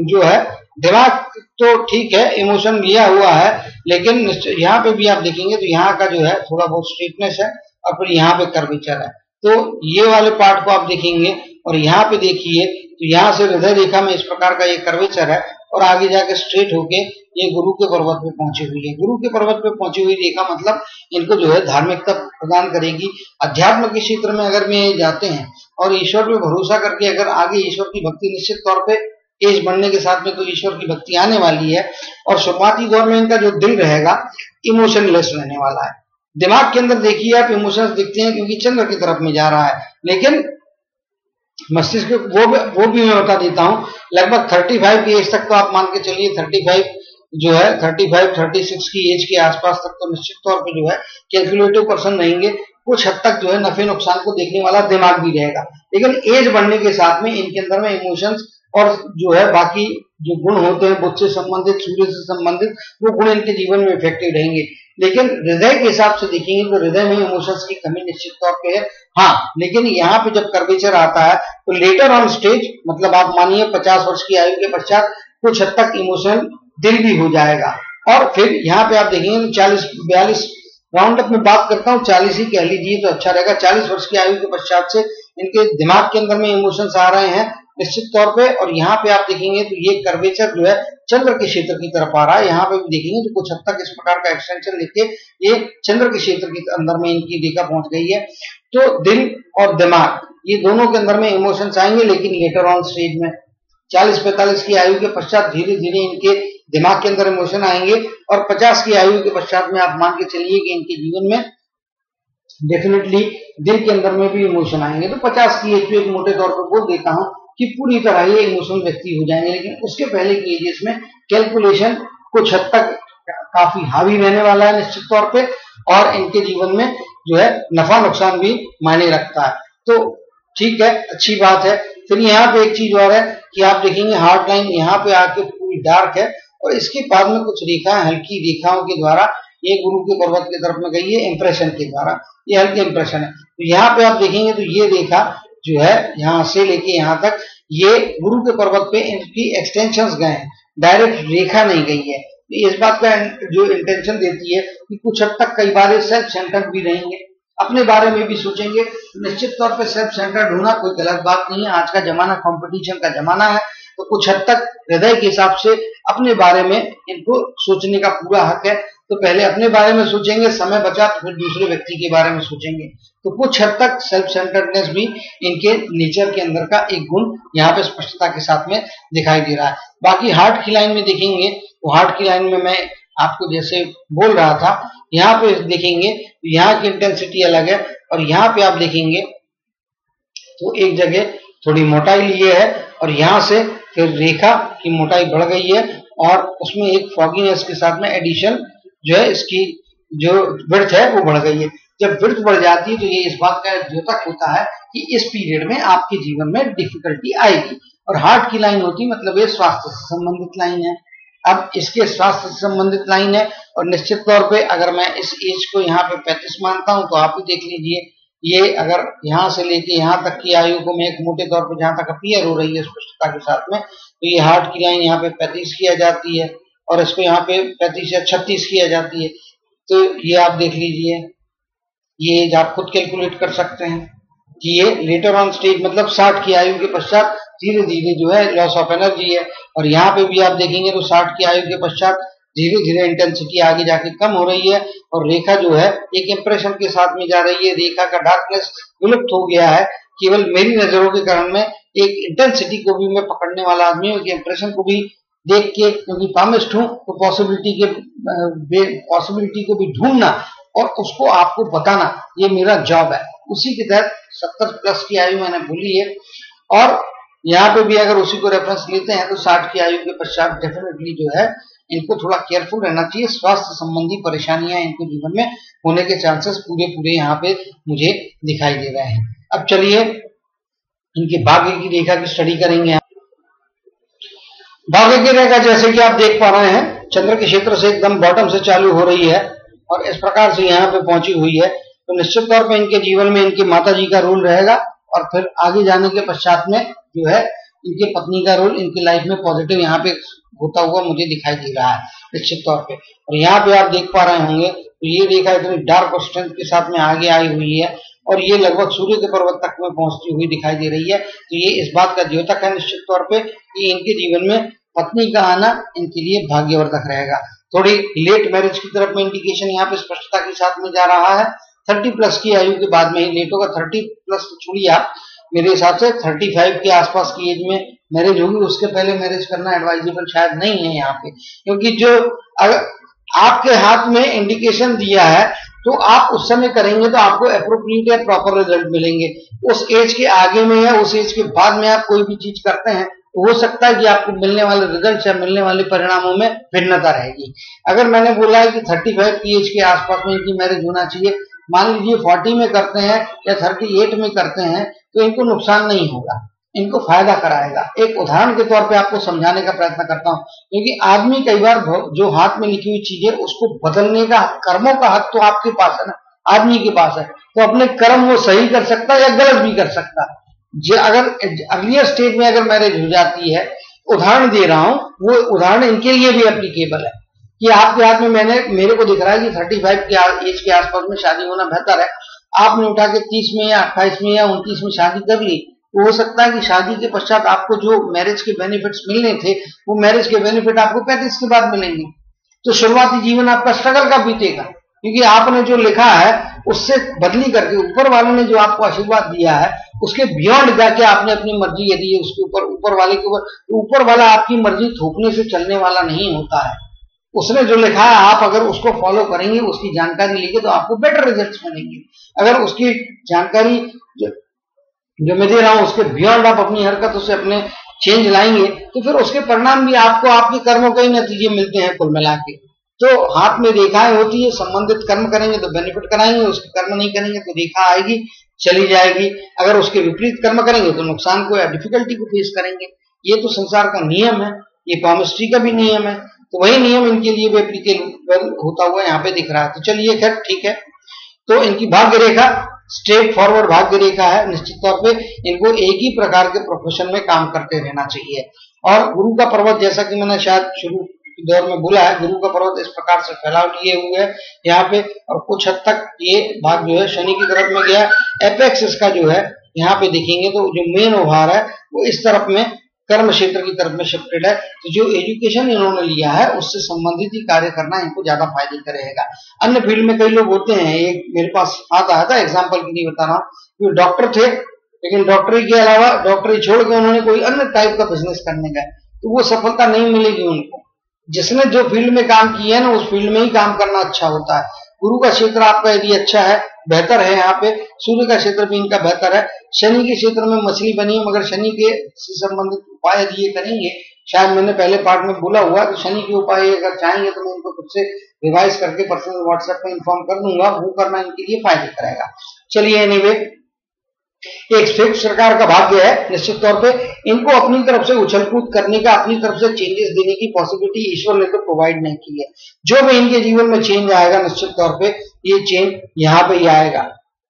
जो है दिमाग तो ठीक है, इमोशन लिया हुआ है, लेकिन यहाँ पे भी आप देखेंगे तो यहाँ का जो है थोड़ा बहुत स्ट्रेटनेस है और फिर यहाँ पे कर्वेचर है। तो ये वाले पार्ट को आप देखेंगे और यहाँ पे देखिए तो यहाँ से हृदय रेखा में इस प्रकार का ये कर्वेचर है और आगे जाके स्ट्रेट होके ये गुरु के पर्वत पे पहुंची हुई है। गुरु के पर्वत पे पहुंची हुई रेखा मतलब इनको जो है धार्मिकता प्रदान करेगी। अध्यात्म के क्षेत्र में अगर में जाते हैं और ईश्वर पे भरोसा करके अगर आगे ईश्वर की भक्ति, निश्चित तौर पे एज बढ़ने के साथ में तो ईश्वर की भक्ति आने वाली है और शुरुआती दौर में इनका जो दिल रहेगा इमोशनलेस रहने वाला है। दिमाग के अंदर देखिए आप इमोशंस दिखते हैं क्योंकि चंद्र की तरफ में जा रहा है, लेकिन मस्तिष्क वो भी मैं बता देता हूं लगभग 35 की एज तक तो आप मान के चलिए 35 जो है 35-36 की एज के आसपास तक तो निश्चित तौर पे जो है कैलकुलेटिव पर्सन रहेंगे। कुछ हद तक जो है नफे नुकसान को देखने वाला दिमाग भी रहेगा, लेकिन एज बढ़ने के साथ में इनके अंदर में इमोशंस और जो है बाकी जो गुण होते हैं बुद्ध से संबंधित, सूर्य से संबंधित, वो गुण इनके जीवन में इफेक्टिव रहेंगे। लेकिन हृदय के हिसाब से देखेंगे तो हृदय में इमोशंस की कमी निश्चित तौर पे है। हाँ, लेकिन यहाँ पे जब कर्वेचर आता है तो लेटर ऑन स्टेज, मतलब आप मानिए 50 वर्ष की आयु के पश्चात कुछ हद तक इमोशनल दिल भी हो जाएगा। और फिर यहाँ पे आप देखेंगे 40-42 राउंड अप में बात करता हूँ, 40 ही कह लीजिए तो अच्छा रहेगा। 40 वर्ष की आयु के पश्चात से इनके दिमाग के अंदर में इमोशंस आ रहे हैं निश्चित तौर पे। और यहाँ पे आप देखेंगे तो ये कर्वेचर जो है चंद्र के क्षेत्र की तरफ आ रहा है। यहाँ पे भी देखेंगे तो कुछ हद तक इस प्रकार का एक्सटेंशन लेके ये चंद्र के क्षेत्र के अंदर में इनकी रेखा पहुंच गई है। तो दिल और दिमाग ये दोनों के अंदर में इमोशंस आएंगे, लेकिन लेटर ऑन स्टेज में 40-45 की आयु के पश्चात धीरे धीरे इनके दिमाग के अंदर इमोशन आएंगे और 50 की आयु के पश्चात में आप मान के चलिए कि इनके जीवन में डेफिनेटली दिल के अंदर में भी इमोशन आएंगे। तो 50 की एज पे एक मोटे तौर पर बोल देता हूं कि पूरी तरह ये इमोशनल व्यक्ति हो जाएंगे, लेकिन उसके पहले की एजेस में कैलकुलेशन कुछ हद तक काफी हावी रहने वाला है निश्चित तौर पे और इनके जीवन में जो है नफा नुकसान भी मायने रखता है। तो ठीक है, अच्छी बात है। फिर यहाँ पे एक चीज और है कि आप देखेंगे हार्ट लाइन यहाँ पे आके पूरी डार्क है और इसके बाद में कुछ रेखा हल्की रेखाओं के द्वारा ये गुरु के पर्वत की तरफ में गई है, इंप्रेशन के द्वारा, ये हल्के इंप्रेशन है। तो यहाँ पे आप देखेंगे तो ये रेखा जो है यहाँ से लेके यहाँ तक ये गुरु के पर्वत पे इनकी एक्सटेंशंस गए हैं, डायरेक्ट रेखा नहीं गई है। इस बात का जो इंटेंशन देती है कि कुछ हद तक कई बार सेल्फ सेंटर्ड भी रहेंगे, अपने बारे में भी सोचेंगे। निश्चित तौर पे सेल्फ सेंटर्ड होना कोई गलत बात नहीं है, आज का जमाना कंपटीशन का जमाना है, तो कुछ हद तक हृदय के हिसाब से अपने बारे में इनको सोचने का पूरा हक है। तो पहले अपने बारे में सोचेंगे, समय बचा तो फिर दूसरे व्यक्ति के बारे में सोचेंगे। तो कुछ हद तक सेल्फ सेंटर्डनेस भी इनके नेचर के अंदर का एक गुण यहाँ पे स्पष्टता के साथ में दिखाई दे रहा है। बाकी हार्ट की लाइन में देखेंगे, तो हार्ट की लाइन में मैं आपको जैसे बोल रहा था, यहाँ पे देखेंगे यहाँ की इंटेंसिटी अलग है, और यहाँ पे आप देखेंगे तो एक जगह थोड़ी मोटाई लिए है और यहाँ से फिर रेखा की मोटाई बढ़ गई है, और उसमें एक फॉगीनेस के साथ में एडिशन जो है इसकी जो विड्थ है वो बढ़ गई है। जब विड्थ बढ़ जाती है तो ये इस बात का द्योतक होता है कि इस पीरियड में आपके जीवन में डिफिकल्टी आएगी। और हार्ट की लाइन होती मतलब ये स्वास्थ्य से संबंधित लाइन है। अब इसके स्वास्थ्य से संबंधित लाइन है, और निश्चित तौर पे अगर मैं इस एज को यहाँ पे 35 मानता हूँ, तो आप भी देख लीजिए, ये अगर यहाँ से लेके यहाँ तक की आयु को मैं एक मोटे तौर पे जहाँ तक अपीयर हो रही है स्पष्टता के साथ में, तो ये हार्ट की लाइन यहाँ पे 35 किया जाती है, और इसको यहाँ पे 35 या 36 किया जाती है। तो ये आप देख लीजिए, ये एज आप खुद कैलकुलेट कर सकते हैं कि ये लेटर ऑन स्टेज मतलब 60 की आयु के पश्चात धीरे धीरे जो है लॉस ऑफ एनर्जी है। और यहाँ पे भी आप देखेंगे तो 60 की आयु के पश्चात धीरे धीरे इंटेंसिटी आगे जाके कम हो रही है, और रेखा जो है एक इंप्रेशन के साथ में जा रही है। रेखा का डार्कनेस विलुप्त हो गया है, केवल मेरी नजरों के कारण में एक इंटेंसिटी को भी मैं पकड़ने वाला आदमी हूँ, इंप्रेशन को भी देख के, क्योंकि पामिस्ट हूँ, तो पॉसिबिलिटी को भी ढूंढना और उसको आपको बताना ये मेरा जॉब है। उसी के तहत 70 प्लस की आयु मैंने बोली है, और यहाँ पे भी अगर उसी को रेफरेंस लेते हैं तो 60 की आयु के पश्चात डेफिनेटली जो है इनको थोड़ा केयरफुल रहना चाहिए। स्वास्थ्य संबंधी परेशानियां इनके जीवन में होने के चांसेस पूरे यहाँ पे मुझे दिखाई दे रहे हैं। अब चलिए इनके भाग्य की रेखा की स्टडी करेंगे। भाग्य की रेखा जैसे कि आप देख पा रहे हैं, चंद्र के क्षेत्र से एकदम बॉटम से चालू हो रही है और इस प्रकार से यहाँ पे पहुंची हुई है। तो निश्चित तौर पर इनके जीवन में इनकी माता जी का रोल रहेगा, और फिर आगे जाने के पश्चात में जो है इनके पत्नी का रोल इनकी लाइफ में पॉजिटिव यहाँ पे होता हुआ मुझे दिखाई दे रहा है निश्चित तौर पे। और यहाँ पे आप देख पा रहे होंगे तो ये रेखा इतनी डार्क और स्ट्रेंथ के साथ में आगे आई हुई है, और ये लगभग सूर्य के पर्वत तक में पहुंचती हुई दिखाई दे रही है। तो ये इस बात का द्योतक है निश्चित तौर पे कि इनके जीवन में पत्नी का आना इनके लिए भाग्यवर्धक रहेगा। थोड़ी लेट मैरिज की तरफ में इंडिकेशन यहाँ पे स्पष्टता के साथ में जा रहा है। 30 प्लस की आयु के बाद में ही लेट होगा। 30 प्लस छोड़िए आप, मेरे हिसाब से 35 के आसपास की एज में मैरिज होगी, उसके पहले मैरिज करना एडवाइजेबल शायद नहीं है यहाँ पे, क्योंकि जो अगर आपके हाथ में इंडिकेशन दिया है तो आप उस समय करेंगे तो आपको एप्रोप्रिएट या प्रॉपर रिजल्ट मिलेंगे। उस एज के आगे में या उस एज के बाद में आप कोई भी चीज करते हैं तो हो सकता है कि आपको मिलने वाले रिजल्ट या मिलने वाले परिणामों में भिन्नता रहेगी। अगर मैंने बोला है कि 35 की एज के आसपास में इनकी मैरिज होना चाहिए, मान लीजिए 40 में करते हैं या 38 में करते हैं, तो इनको नुकसान नहीं होगा, इनको फायदा कराएगा। एक उदाहरण के तौर पे आपको समझाने का प्रयत्न करता हूं, क्योंकि आदमी कई बार जो हाथ में लिखी हुई चीज है उसको बदलने का, कर्मों का हक तो आपके पास है ना, आदमी के पास है, तो अपने कर्म वो सही कर सकता है या गलत भी कर सकता है। अगर अर्लियर स्टेज में अगर मैरिज हो जाती है, उदाहरण दे रहा हूं, वो उदाहरण इनके लिए भी एप्लीकेबल है कि आपके हाथ में मेरे को दिख रहा है कि 35 के एज के आसपास में शादी होना बेहतर है, आपने उठा के 30 में या 28 में या 29 में शादी कर ली, तो हो सकता है कि शादी के पश्चात आपको जो मैरिज के बेनिफिट्स मिलने थे वो मैरिज के बेनिफिट आपको 35 के बाद मिलेंगे। तो शुरुआती जीवन आपका स्ट्रगल का बीतेगा, क्योंकि आपने जो लिखा है उससे बदली करके ऊपर वाले ने जो आपको आशीर्वाद दिया है उसके बियॉन्ड जाके आपने अपनी मर्जी यदि उसके ऊपर वाले के ऊपर वाला आपकी मर्जी थोपने से चलने वाला नहीं होता है। उसने जो लिखा है आप अगर उसको फॉलो करेंगे, उसकी जानकारी लेंगे, तो आपको बेटर रिजल्ट्स मिलेंगे। अगर उसकी जानकारी जो मैं दे रहा हूं उसके बियॉन्ड आप अपनी हरकतों से अपने चेंज लाएंगे, तो फिर उसके परिणाम भी आपको आपके कर्मों के ही नतीजे मिलते हैं कुल मिला के। तो हाथ में रेखाएं होती है, संबंधित कर्म करेंगे तो बेनिफिट कराएंगे, उसके कर्म नहीं करेंगे तो रेखा आएगी चली जाएगी। अगर उसके विपरीत कर्म करेंगे तो नुकसान को या डिफिकल्टी को फेस करेंगे। ये तो संसार का नियम है, ये केमिस्ट्री का भी नियम है, तो वही नियम इनके लिए भी एप्लीकेबल होता हुआ यहाँ पे दिख रहा है। तो चलिए खैर ठीक है। तो इनकी भाग्य रेखा स्ट्रेट फॉरवर्ड भाग्य रेखा है, निश्चित तौर पे इनको एक ही प्रकार के प्रोफेशन में काम करते रहना चाहिए। और गुरु का पर्वत, जैसा कि मैंने शायद शुरू के दौर में बोला है, गुरु का पर्वत इस प्रकार से फैलाव लिए हुए है यहाँ पे, और कुछ हद तक ये भाग जो है शनि की तरफ में गया। एपेक्स इसका जो है यहाँ पे देखेंगे तो जो मेन उभार है वो इस तरफ में कर्म क्षेत्र की तरफ में शिफ्टेड है। तो जो एजुकेशन इन्होंने लिया है उससे संबंधित ही कार्य करना इनको ज्यादा फायदे का रहेगा। अन्य फील्ड में कई लोग होते हैं, एक मेरे पास हाथ आया था, एग्जाम्पल के लिए बता रहा हूँ, डॉक्टर थे लेकिन डॉक्टरी के अलावा डॉक्टरी छोड़ के उन्होंने कोई अन्य टाइप का बिजनेस करने का, तो वो सफलता नहीं मिलेगी उनको। जिसने जो फील्ड में काम किया है ना उस फील्ड में ही काम करना अच्छा होता है। गुरु का क्षेत्र आपका यदि अच्छा है, बेहतर है, यहाँ पे सूर्य का क्षेत्र भी इनका बेहतर है। शनि के क्षेत्र में मछली बनी है, मगर शनि के से संबंधित उपाय यदि ये करेंगे, शायद मैंने पहले पार्ट में बोला हुआ, तो शनि के उपाय अगर चाहेंगे तो मैं इनको खुद से रिवाइज करके पर्सनल व्हाट्सएप पे इन्फॉर्म कर दूंगा, वो करना इनके लिए फायदे करेगा। चलिए एनीवे, एक फिक्स प्रकार का भाग्य है, निश्चित तौर पे इनको अपनी तरफ से उछल कूद करने का, अपनी तरफ से चेंजेस देने की पॉसिबिलिटी ईश्वर ने तो प्रोवाइड नहीं की है। जो भी इनके जीवन में चेंज आएगा निश्चित तौर पे ये चेंज यहाँ पे ही आएगा,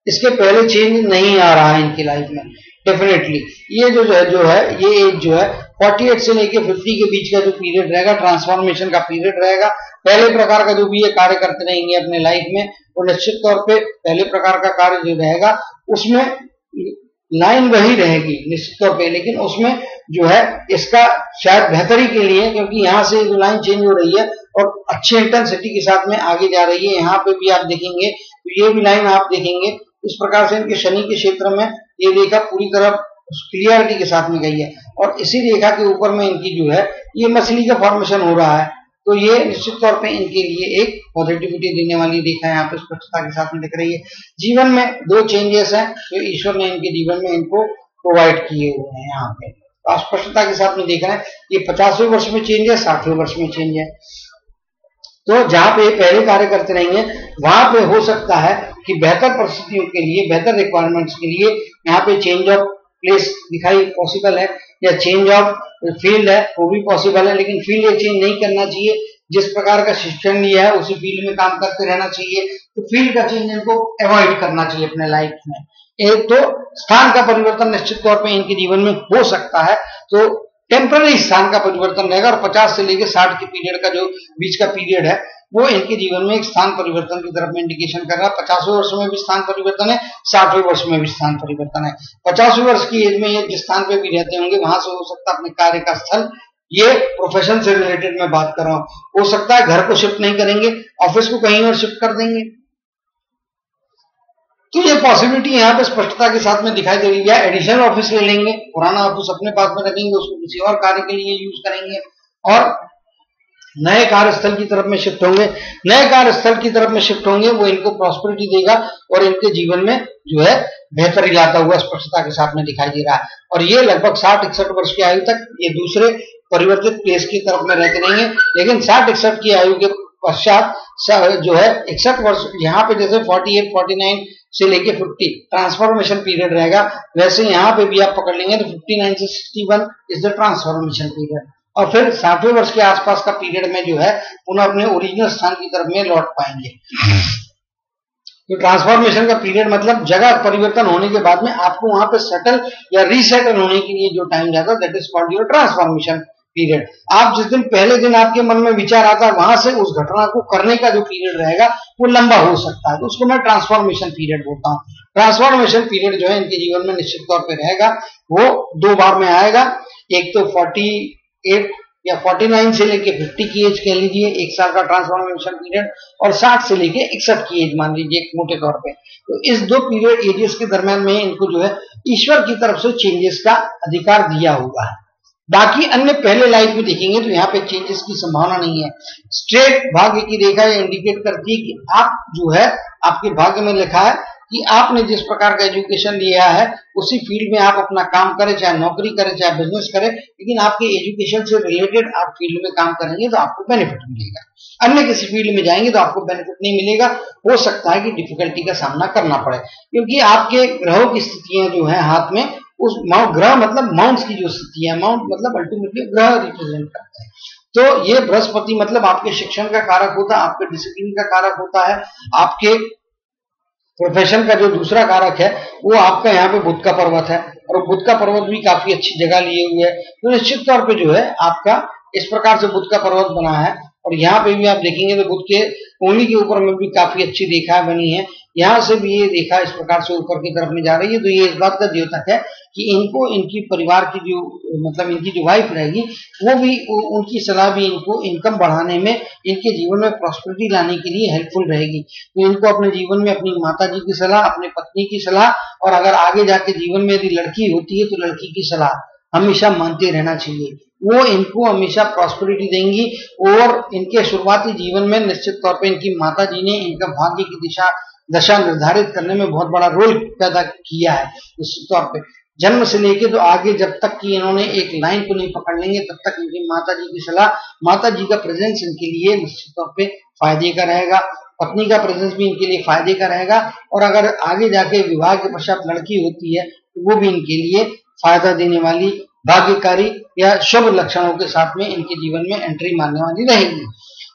इसके पहले चेंज नहीं आ रहा है इनकी लाइफ में डेफिनेटली। ये जो है ये एज जो है 48 से लेके 50 के बीच का जो पीरियड रहेगा, ट्रांसफॉर्मेशन का पीरियड रहेगा। पहले प्रकार का जो भी ये कार्य करते रहेंगे अपने लाइफ में, वो निश्चित तौर पे पहले प्रकार का कार्य जो रहेगा उसमें लाइन वही रहेगी निश्चित तौर पे, लेकिन उसमें जो है इसका शायद बेहतरी के लिए, क्योंकि यहाँ से जो लाइन चेंज हो रही है और अच्छे इंटेंसिटी के साथ में आगे जा रही है। यहाँ पे भी आप देखेंगे तो ये भी लाइन आप देखेंगे इस प्रकार से इनके शनि के क्षेत्र में ये रेखा पूरी तरह क्लियरिटी के साथ में गई है, और इसी रेखा के ऊपर में इनकी जो है ये मछली का फॉर्मेशन हो रहा है। तो ये निश्चित तौर पे इनके लिए एक पॉजिटिविटी देने वाली रेखा यहाँ पे स्पष्टता के साथ में दिख रही है। जीवन में 2 चेंजेस हैं जो ईश्वर ने इनके जीवन में इनको प्रोवाइड किए हुए हैं। यहाँ पे आप स्पष्टता के साथ में देख रहे हैं, ये 50वें वर्ष में चेंज है, 60वें वर्ष में चेंज है। तो जहाँ पे पहले कार्य करते रहेंगे वहां पे हो सकता है कि बेहतर परिस्थितियों के लिए, बेहतर रिक्वायरमेंट्स के लिए यहाँ पे चेंज ऑफ प्लेस दिखाई पॉसिबल है, या चेंज ऑफ फील्ड है वो भी पॉसिबल है, लेकिन फील्ड ये चेंज नहीं करना चाहिए। जिस प्रकार का शिक्षण लिया है उसी फील्ड में काम करते रहना चाहिए। तो फील्ड का चेंज इनको अवॉइड करना चाहिए अपने लाइफ में। एक तो स्थान का परिवर्तन निश्चित तौर पे इनके जीवन में हो सकता है, तो टेम्पररी स्थान का परिवर्तन रहेगा, और 50 से लेकर 60 के पीरियड का जो बीच का पीरियड है वो इनके जीवन में एक स्थान परिवर्तन की तरफ में इंडिकेशन कर रहा है। 50वें वर्ष में भी स्थान परिवर्तन है, 60वें वर्ष में भी स्थान परिवर्तन है। 50वें वर्ष की एज में ये जिस स्थान पे भी रहते होंगे वहां से हो सकता है अपने कार्य का स्थल, ये प्रोफेशन से रिलेटेड मैं बात कर रहा हूँ, हो सकता है घर को शिफ्ट नहीं करेंगे, ऑफिस को कहीं और शिफ्ट कर देंगे। तो ये पॉसिबिलिटी यहाँ पे स्पष्टता के साथ में दिखाई दे रही है। एडिशनल ऑफिस ले लेंगे, पुराना ऑफिस अपने पास में रखेंगे, उसको किसी और कार्य के लिए यूज करेंगे, और नए कार्यस्थल की तरफ में शिफ्ट होंगे। नए कार्यस्थल की तरफ में शिफ्ट होंगे वो इनको प्रॉस्पेरिटी देगा और इनके जीवन में जो है बेहतरी लाता हुआ स्पष्टता के साथ में दिखाई दे रहा है। और ये लगभग 60-61 वर्ष की आयु तक ये दूसरे परिवर्तित प्लेस की तरफ में रहते रहेंगे, लेकिन 60-61 की आयु के पश्चात जो है 61 वर्ष, यहाँ पे जैसे 48-49 से लेके 50 ट्रांसफॉर्मेशन पीरियड रहेगा, वैसे यहाँ पे भी आप पकड़ लेंगे तो 59 से 61 इज द ट्रांसफॉर्मेशन पीरियड, और फिर 60वें वर्ष के आसपास का पीरियड में जो है पुनः अपने ओरिजिनल स्थान की तरफ में लौट पाएंगे। तो ट्रांसफॉर्मेशन का पीरियड मतलब जगह परिवर्तन होने के बाद में आपको वहां पे सेटल या रीसेटल होने के लिए जो टाइम जाता है, that is called your transformation period. आप जिस दिन पहले दिन आपके मन में विचार आता है वहां से उस घटना को करने का जो पीरियड रहेगा वो लंबा हो सकता है, तो उसको मैं ट्रांसफॉर्मेशन पीरियड बोलता हूँ। ट्रांसफॉर्मेशन पीरियड जो है इनके जीवन में निश्चित तौर पर रहेगा, वो 2 बार में आएगा। एक तो 48 या 49 से लेके 50 की एज कह लीजिए, 1 साल का ट्रांसफॉर्मेशन पीरियड, और 60 से लेके 61 की एज मान लीजिए मोटे तौर पे। तो इस 2 पीरियड एजेस के दरमियान में इनको जो है ईश्वर की तरफ से चेंजेस का अधिकार दिया हुआ है। बाकी अन्य पहले लाइफ में देखेंगे तो यहाँ पे चेंजेस की संभावना नहीं है। स्ट्रेट भाग्य की रेखा इंडिकेट करती है कि आप जो है आपके भाग्य में लिखा है कि आपने जिस प्रकार का एजुकेशन लिया है उसी फील्ड में आप अपना काम करें, चाहे नौकरी करें चाहे बिजनेस करें, लेकिन आपके एजुकेशन से रिलेटेड आप फील्ड में काम करेंगे तो आपको बेनिफिट मिलेगा। अन्य किसी फील्ड में जाएंगे तो आपको बेनिफिट नहीं मिलेगा, हो सकता है कि डिफिकल्टी का सामना करना पड़े, क्योंकि आपके ग्रहों की स्थितियां जो है हाथ में, उस ग्रह मतलब माउंट्स की जो स्थिति है, माउंट मतलब अल्टीमेटली ग्रह रिप्रेजेंट करता है। तो ये बृहस्पति मतलब आपके शिक्षण का कारक होता है, आपके डिसिप्लिन का कारक होता है, आपके प्रोफेशन का जो दूसरा कारक है वो आपका यहाँ पे बुध का पर्वत है, और बुध का पर्वत भी काफी अच्छी जगह लिए हुए है। तो निश्चित तौर पे जो है आपका इस प्रकार से बुध का पर्वत बना है, और यहाँ पे भी आप देखेंगे तो बुध के उंगली के ऊपर में भी काफी अच्छी रेखाएं बनी है। यहाँ से भी ये रेखा इस प्रकार से ऊपर की तरफ में जा रही है, तो ये इस बात का द्योतक है कि इनको इनकी परिवार की जो मतलब इनकी जो वाइफ रहेगी वो भी उनकी सलाह भी इनको इनकम बढ़ाने में, इनके जीवन में प्रॉस्पेरिटी लाने के लिए हेल्पफुल रहेगी। तो इनको अपने जीवन में अपनी माता जी की सलाह, अपने पत्नी की सलाह, और अगर आगे जाके जीवन में यदि लड़की होती है तो लड़की की सलाह हमेशा मानते रहना चाहिए। वो इनको हमेशा प्रॉस्पेरिटी देंगी, और इनके शुरुआती जीवन में निश्चित तौर पे इनकी माता जी ने इनका भाग्य की दशा निर्धारित करने में बहुत बड़ा रोल पैदा किया है। निश्चित तौर पे जन्म से लेके तो आगे जब तक कि इन्होंने एक लाइन को नहीं पकड़ लेंगे तब तक इनकी माता जी की सलाह, माता जी का प्रेजेंस इनके लिए निश्चित तौर पे फायदे का रहेगा, पत्नी का प्रेजेंस भी इनके लिए फायदे का रहेगा, और अगर आगे जाके विवाह के पश्चात लड़की होती है तो वो भी इनके लिए फायदा देने वाली, भाग्यकारी या शुभ लक्षणों के साथ में इनके जीवन में एंट्री मारने वाली रहेगी।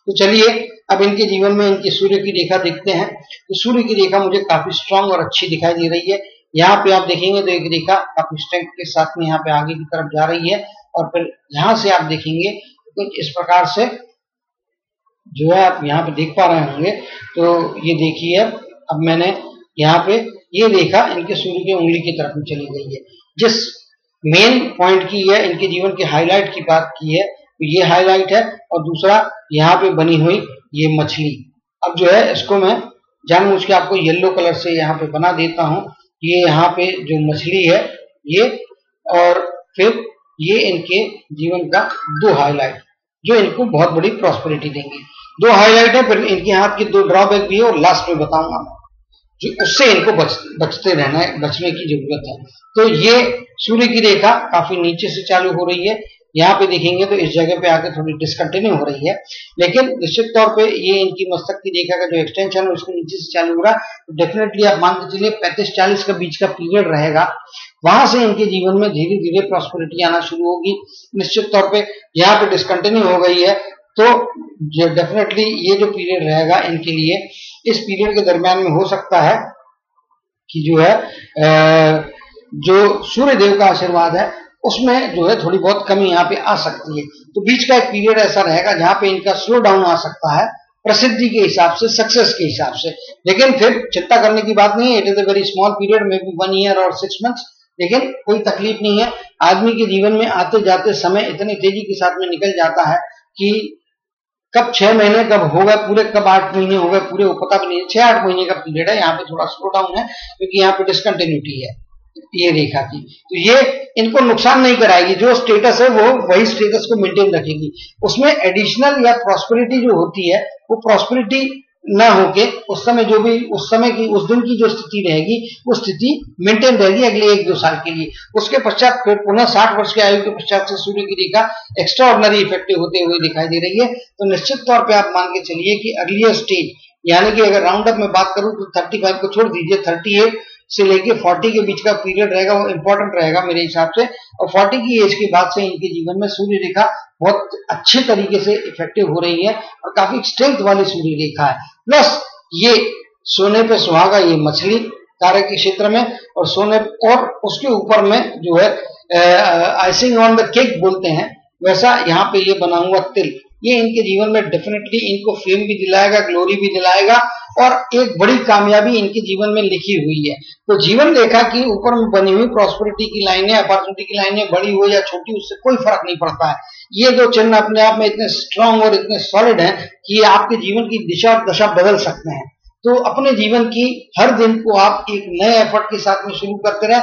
तो चलिए अब इनके जीवन में इनकी सूर्य की रेखा देखते हैं। तो सूर्य की रेखा मुझे काफी स्ट्रांग और अच्छी दिखाई दे रही है। यहाँ पे आप देखेंगे तो एक रेखा काफी स्ट्रेंथ के साथ में यहाँ पे आगे की तरफ जा रही है, और फिर यहाँ से आप देखेंगे तो कुछ इस प्रकार से जो है आप यहाँ पे देख पा रहे होंगे। तो ये देखिए अब मैंने यहाँ पे ये रेखा इनके सूर्य की उंगली की तरफ में चली गई है। जिस मेन पॉइंट की है इनके जीवन के हाईलाइट की बात की है, तो ये हाईलाइट है, और दूसरा यहाँ पे बनी हुई ये मछली। अब जो है इसको मैं जानबूझ के आपको येलो कलर से यहाँ पे बना देता हूँ। ये यहाँ पे जो मछली है ये, और फिर ये इनके जीवन का दो हाईलाइट जो इनको बहुत बड़ी प्रॉस्पेरिटी देंगे। दो हाईलाइट है, फिर इनके हाथ की दो ड्रॉबैक भी है, और लास्ट में बताऊंगा मैं जो उससे इनको बचते रहना है, बचने की जरूरत है। तो ये सूर्य की रेखा काफी नीचे से चालू हो रही है। यहाँ पे देखेंगे तो इस जगह पे आके थोड़ी डिसकंटिन्यू हो रही है, लेकिन निश्चित तौर पे ये इनकी मस्तक की रेखा का जो एक्सटेंशन है उसके नीचे से चालू हो रहा है। तो डेफिनेटली आप मान के चलिए 35-40 का बीच का पीरियड रहेगा, वहां से इनके जीवन में धीरे धीरे प्रॉस्पेरिटी आना शुरू होगी। निश्चित तौर पे यहाँ पे डिसकंटिन्यू हो गई है, तो डेफिनेटली ये जो पीरियड रहेगा इनके लिए, इस पीरियड के दरमियान में हो सकता है कि जो है जो सूर्य देव का आशीर्वाद है उसमें जो है थोड़ी बहुत कमी यहाँ पे आ सकती है। तो बीच का एक पीरियड ऐसा रहेगा जहाँ पे इनका स्लो डाउन आ सकता है प्रसिद्धि के हिसाब से, सक्सेस के हिसाब से, लेकिन फिर चिंता करने की बात नहीं है। It is a very small period, may be 1 year और 6 मंथ्स, लेकिन कोई तकलीफ नहीं है। आदमी के जीवन में आते जाते समय इतनी तेजी के साथ में निकल जाता है कि कब 6 महीने कब हो गए पूरे, कब 8 महीने हो गए पूरे, वो पता भी नहीं। 6-8 महीने का पीरियड है, यहाँ पे थोड़ा स्लो डाउन है क्योंकि यहाँ पे डिसकंटिन्यूटी है ये रेखा की। तो ये इनको नुकसान नहीं कराएगी, जो स्टेटस है वो वही स्टेटस को मेंटेन रखेगी। उसमें एडिशनल या प्रॉस्पेरिटी जो होती है वो प्रॉस्पेरिटी ना होके उस समय जो भी उस समय की उस दिन की जो स्थिति रहेगी वो स्थिति मेंटेन रहेगी अगले 1-2 साल के लिए। उसके पश्चात फिर पुनः 60 वर्ष के आयु के पश्चात से सूर्य की रेखा एक्स्ट्राऑर्डिनरी इफेक्टिव होते हुए दिखाई दे रही है। तो निश्चित तौर पे आप मान के चलिए कि अर्लियर स्टेज, यानी कि अगर राउंड अप में बात करूं तो 35 को छोड़ दीजिए, 38 से लेके 40 के बीच का पीरियड रहेगा, वो इंपॉर्टेंट रहेगा मेरे हिसाब से। और 40 की एज के बाद से इनके जीवन में सूर्य रेखा बहुत अच्छे तरीके से इफेक्टिव हो रही है और काफी स्ट्रेंथ वाली सूर्य रेखा है। प्लस ये सोने पे सुहागा, ये मछली कार्य के क्षेत्र में, और सोने और उसके ऊपर में जो है आइसिंग ऑन द केक बोलते हैं वैसा यहाँ पे ये बना हुआ तिल, ये इनके जीवन में डेफिनेटली इनको फेम भी दिलाएगा, ग्लोरी भी दिलाएगा, और एक बड़ी कामयाबी इनके जीवन में लिखी हुई है। तो जीवन रेखा की ऊपर में बनी हुई प्रॉस्पेरिटी की लाइनें, अपॉर्चुनिटी की लाइनें बड़ी हो या छोटी उससे कोई फर्क नहीं पड़ता है। ये दो चिन्ह अपने आप में इतने स्ट्रांग और इतने सॉलिड हैं कि ये आपके जीवन की दिशा और दशा बदल सकते हैं। तो अपने जीवन की हर दिन को आप एक नए एफर्ट के साथ में शुरू करते रहे।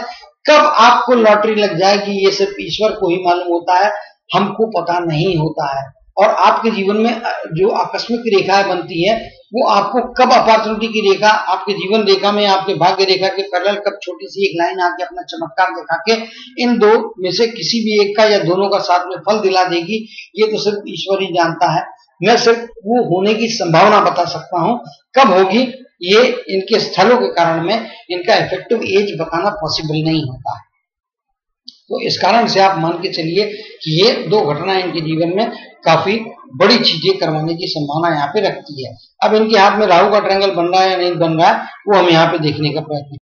कब आपको लॉटरी लग जाएगी ये सिर्फ ईश्वर को ही मालूम होता है, हमको पता नहीं होता है। और आपके जीवन में जो आकस्मिक रेखाएं बनती है वो आपको कब अपॉर्चुनिटी की रेखा आपके जीवन रेखा में, आपके भाग्य रेखा के पैरेलल कब छोटी सी एक लाइन आके अपना चमत्कार दिखा के इन दो में से किसी भी एक का या दोनों का साथ में फल दिला देगी, ये तो सिर्फ ईश्वर ही जानता है। मैं सिर्फ वो होने की संभावना बता सकता हूँ, कब होगी ये इनके स्थलों के कारण में इनका इफेक्टिव एज बताना पॉसिबल नहीं होता है। तो इस कारण से आप मान के चलिए कि ये दो घटना इनके जीवन में काफी बड़ी चीजें करवाने की संभावना यहाँ पे रखती है। अब इनके हाथ में राहु का ट्रायंगल बन रहा है या नहीं बन रहा है, वो हम यहाँ पे देखने का प्रयत्न